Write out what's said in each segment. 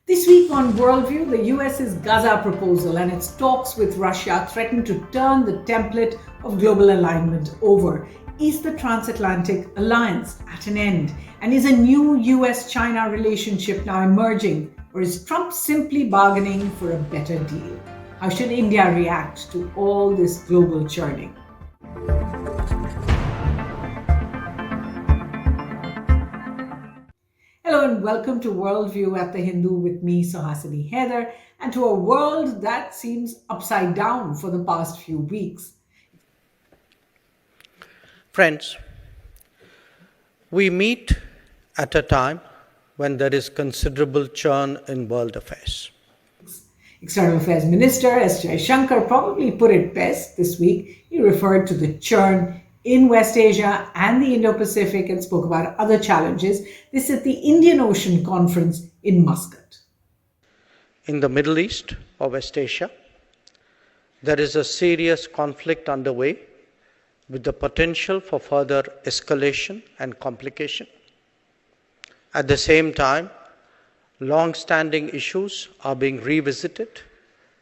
This week on Worldview, the US's Gaza proposal and its talks with Russia threaten to turn the template of global alignment over. Is the Transatlantic alliance at an end? And is a new US-China relationship now emerging? Or is Trump simply bargaining for a better deal? How should India react to all this global churning? Hello and welcome to Worldview at the Hindu with me, Suhasini Heather, and to a world that seems upside down for the past few weeks. Friends, we meet at a time when there is considerable churn in world affairs. External Affairs Minister S. Jaishankar probably put it best this week. He referred to the churn in West Asia and the Indo-Pacific and spoke about other challenges. This is the Indian Ocean Conference in Muscat. In the Middle East or West Asia, there is a serious conflict underway with the potential for further escalation and complication. At the same time, long-standing issues are being revisited,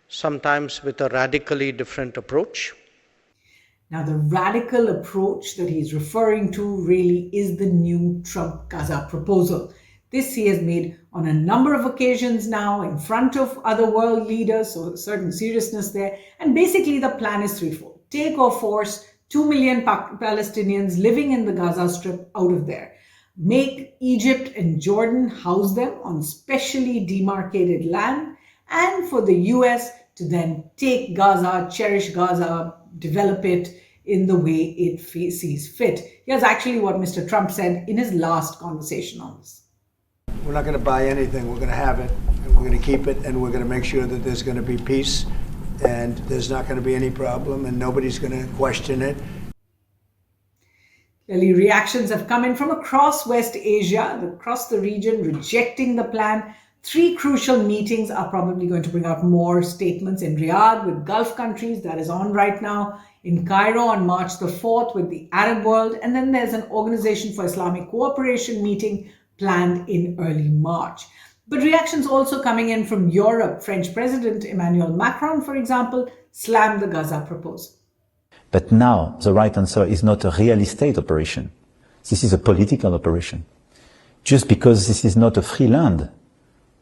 sometimes with a radically different approach. Now, the radical approach that he's referring to really is the new Trump-Gaza proposal. This he has made on a number of occasions now in front of other world leaders, so certain seriousness there. And basically the plan is threefold. Take or force 2 million Palestinians living in the Gaza Strip out of there. Make Egypt and Jordan house them on specially demarcated land. And for the US to then take Gaza, cherish Gaza, develop it in the way it sees fit. Here's actually what Mr. Trump said in his last conversation on this. We're not going to buy anything. We're going to have it, and we're going to keep it, and we're going to make sure that there's going to be peace, and there's not going to be any problem, and nobody's going to question it. Clearly, reactions have come in from across West Asia, across the region, rejecting the plan. 3 crucial meetings are probably going to bring out more statements in Riyadh with Gulf countries, that is on right now, in Cairo on March the 4th with the Arab world, and then there's an Organization for Islamic Cooperation meeting planned in early March. But reactions also coming in from Europe. French President Emmanuel Macron, for example, slammed the Gaza proposal. But now the right answer is not a real estate operation. This is a political operation. Just because this is not a free land,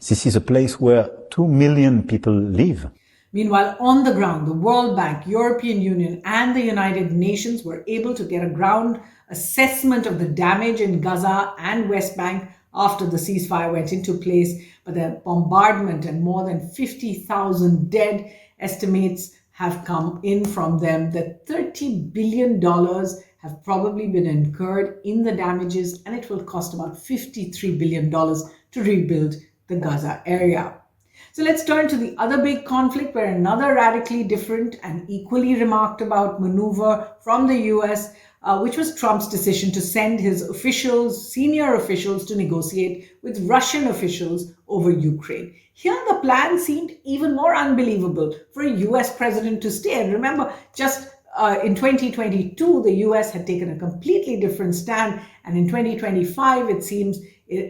this is a place where 2 million people live. Meanwhile, on the ground, the World Bank, European Union, and the United Nations were able to get a ground assessment of the damage in Gaza and West Bank after the ceasefire went into place. But the bombardment and more than 50,000 dead estimates have come in from them. That $30 billion have probably been incurred in the damages, and it will cost about $53 billion to rebuild the Gaza area. So let's turn to the other big conflict where another radically different and equally remarked about maneuver from the US, which was Trump's decision to send his officials, senior officials, to negotiate with Russian officials over Ukraine. Here the plan seemed even more unbelievable for a US president to stay. And remember, just in 2022, the US had taken a completely different stand. And in 2025, it seems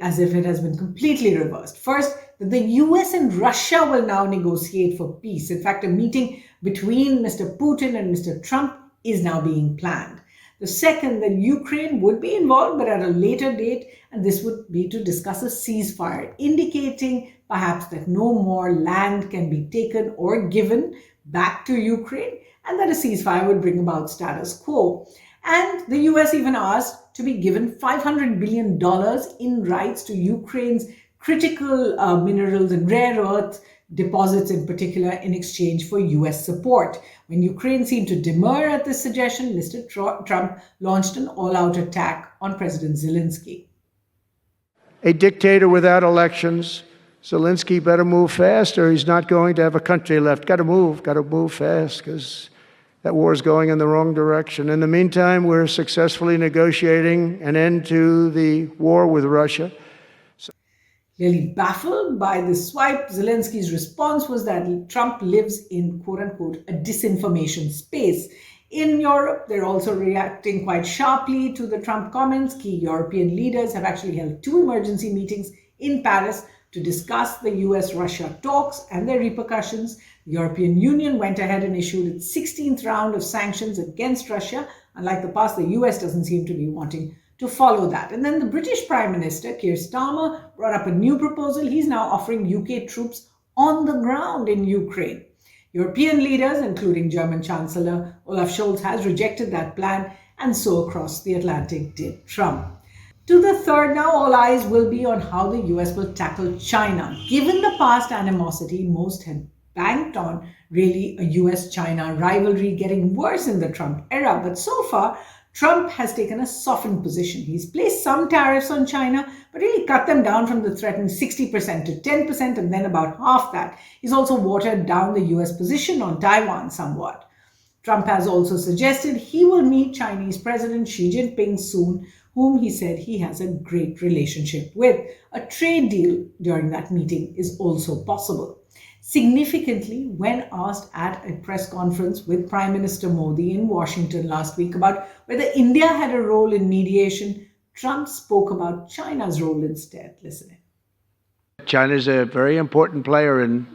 as if it has been completely reversed. First, that the US and Russia will now negotiate for peace. In fact, a meeting between Mr. Putin and Mr. Trump is now being planned. The second, that Ukraine would be involved, but at a later date, and this would be to discuss a ceasefire, indicating perhaps that no more land can be taken or given back to Ukraine, and that a ceasefire would bring about status quo. And the US even asked to be given $500 billion in rights to Ukraine's critical minerals and rare earth deposits in particular in exchange for US support. When Ukraine seemed to demur at this suggestion, Mr. Trump launched an all-out attack on President Zelensky. A dictator without elections. Zelensky better move fast, or he's not going to have a country left. Got to move fast, because that war is going in the wrong direction. In the meantime, we're successfully negotiating an end to the war with Russia. Clearly baffled by this swipe, Zelensky's response was that Trump lives in, quote-unquote, a disinformation space. In Europe, they're also reacting quite sharply to the Trump comments. Key European leaders have actually held 2 emergency meetings in Paris to discuss the US Russia talks and their repercussions. The European Union went ahead and issued its 16th round of sanctions against Russia. Unlike the past, the US doesn't seem to be wanting to follow that. And then the British Prime Minister, Keir Starmer, brought up a new proposal. He's now offering UK troops on the ground in Ukraine. European leaders, including German Chancellor Olaf Scholz, has rejected that plan, and so across the Atlantic did Trump. To the third, now all eyes will be on how the US will tackle China. Given the past animosity, most had banked on really a US-China rivalry getting worse in the Trump era. But so far, Trump has taken a softened position. He's placed some tariffs on China, but really cut them down from the threatened 60% to 10% and then about half that. He's also watered down the US position on Taiwan somewhat. Trump has also suggested he will meet Chinese President Xi Jinping soon, whom he said he has a great relationship with. A trade deal during that meeting is also possible. Significantly, when asked at a press conference with Prime Minister Modi in Washington last week about whether India had a role in mediation, Trump spoke about China's role instead. Listen in. China's a very important player in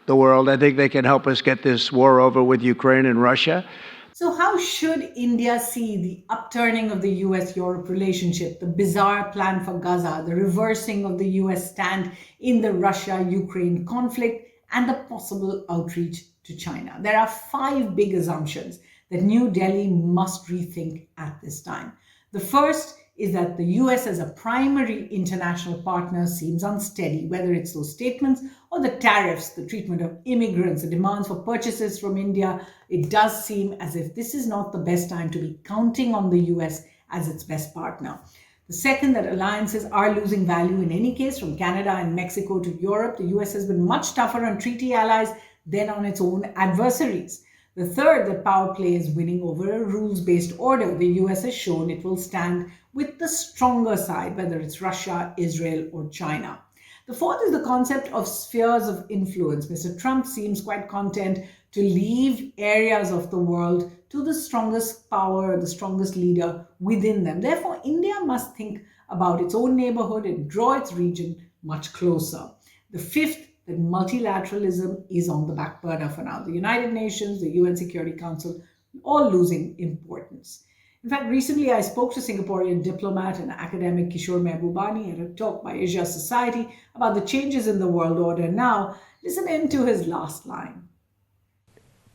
the world. I think they can help us get this war over with Ukraine and Russia. So how should India see the upturning of the US-Europe relationship, the bizarre plan for Gaza, the reversing of the US stand in the Russia-Ukraine conflict, and the possible outreach to China? There are 5 big assumptions that New Delhi must rethink at this time. The first is that the US as a primary international partner seems unsteady, whether it's those statements or the tariffs, the treatment of immigrants, the demands for purchases from India. It does seem as if this is not the best time to be counting on the US as its best partner. The second, that alliances are losing value in any case, from Canada and Mexico to Europe. The US has been much tougher on treaty allies than on its own adversaries. The third, that power play is winning over a rules-based order. The US has shown it will stand with the stronger side, whether it's Russia, Israel, or China. The fourth is the concept of spheres of influence. Mr. Trump seems quite content to leave areas of the world to the strongest power, the strongest leader within them. Therefore, India must think about its own neighborhood and draw its region much closer. The fifth, that multilateralism is on the back burner for now. The United Nations, the UN Security Council, all losing importance. In fact, recently I spoke to Singaporean diplomat and academic Kishore Mehbubani at a talk by Asia Society about the changes in the world order now. Listen in to his last line.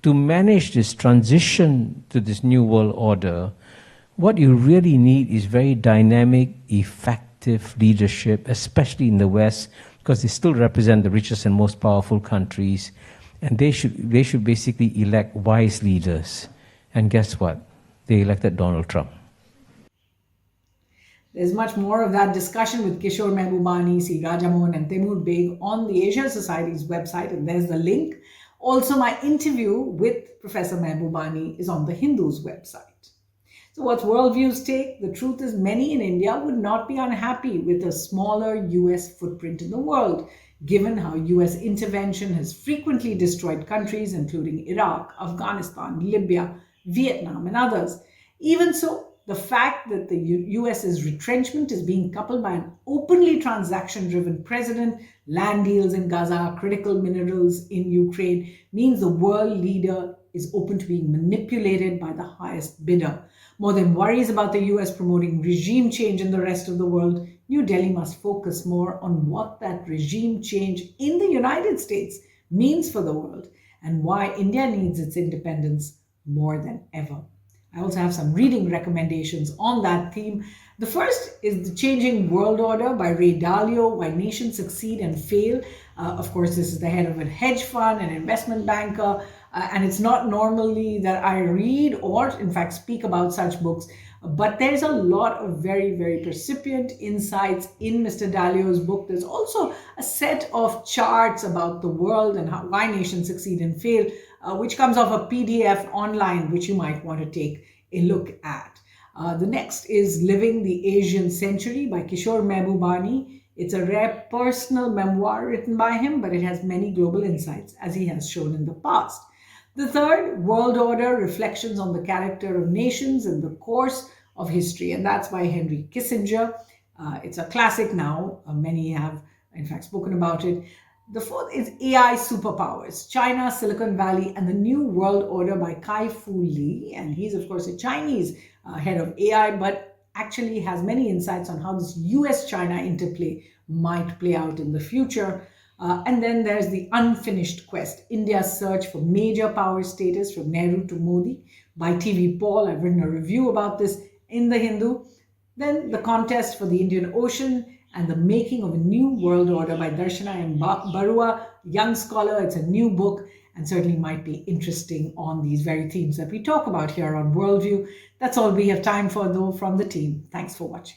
To manage this transition to this new world order, what you really need is very dynamic, effective leadership, especially in the West, because they still represent the richest and most powerful countries, and they should basically elect wise leaders. And guess what? They elected Donald Trump. There's much more of that discussion with Kishore Mehbubani, C. Rajamohan, and Temur Beg on the Asia Society's website, and there's the link. Also, my interview with Professor Mehbubani is on the Hindu's website. So what's Worldview's take? The truth is, many in India would not be unhappy with a smaller US footprint in the world, given how US intervention has frequently destroyed countries including Iraq, Afghanistan, Libya, Vietnam, and others. Even so, the fact that the US's retrenchment is being coupled by an openly transaction-driven president, land deals in Gaza, critical minerals in Ukraine, means the world leader is open to being manipulated by the highest bidder. More than worries about the US promoting regime change in the rest of the world, New Delhi must focus more on what that regime change in the United States means for the world and why India needs its independence more than ever. I also have some reading recommendations on that theme. The first is The Changing World Order by Ray Dalio, Why Nations Succeed and Fail. Of course, this is the head of a hedge fund, an investment banker, and it's not normally that I read or, in fact, speak about such books, but there's a lot of very, very percipient insights in Mr. Dalio's book. There's also a set of charts about the world and why nations succeed and fail, which comes off a PDF online, which you might want to take a look at. The next is Living the Asian Century by Kishore Mehbubani. It's a rare personal memoir written by him, but it has many global insights, as he has shown in the past. The third, World Order, Reflections on the Character of Nations in the Course of History, and that's by Henry Kissinger. It's a classic now. Many have in fact, spoken about it. The fourth is AI superpowers, China, Silicon Valley, and the New World Order by Kai-Fu Lee. And he's, of course, a Chinese head of AI, but actually has many insights on how this US-China interplay might play out in the future. And then there's the unfinished quest, India's search for major power status from Nehru to Modi by T.V. Paul. I've written a review about this in The Hindu. Then the contest for the Indian Ocean and the making of a new world order by Darshana M. Barua, young scholar. It's a new book and certainly might be interesting on these very themes that we talk about here on Worldview. That's all we have time for, though, from the team. Thanks for watching.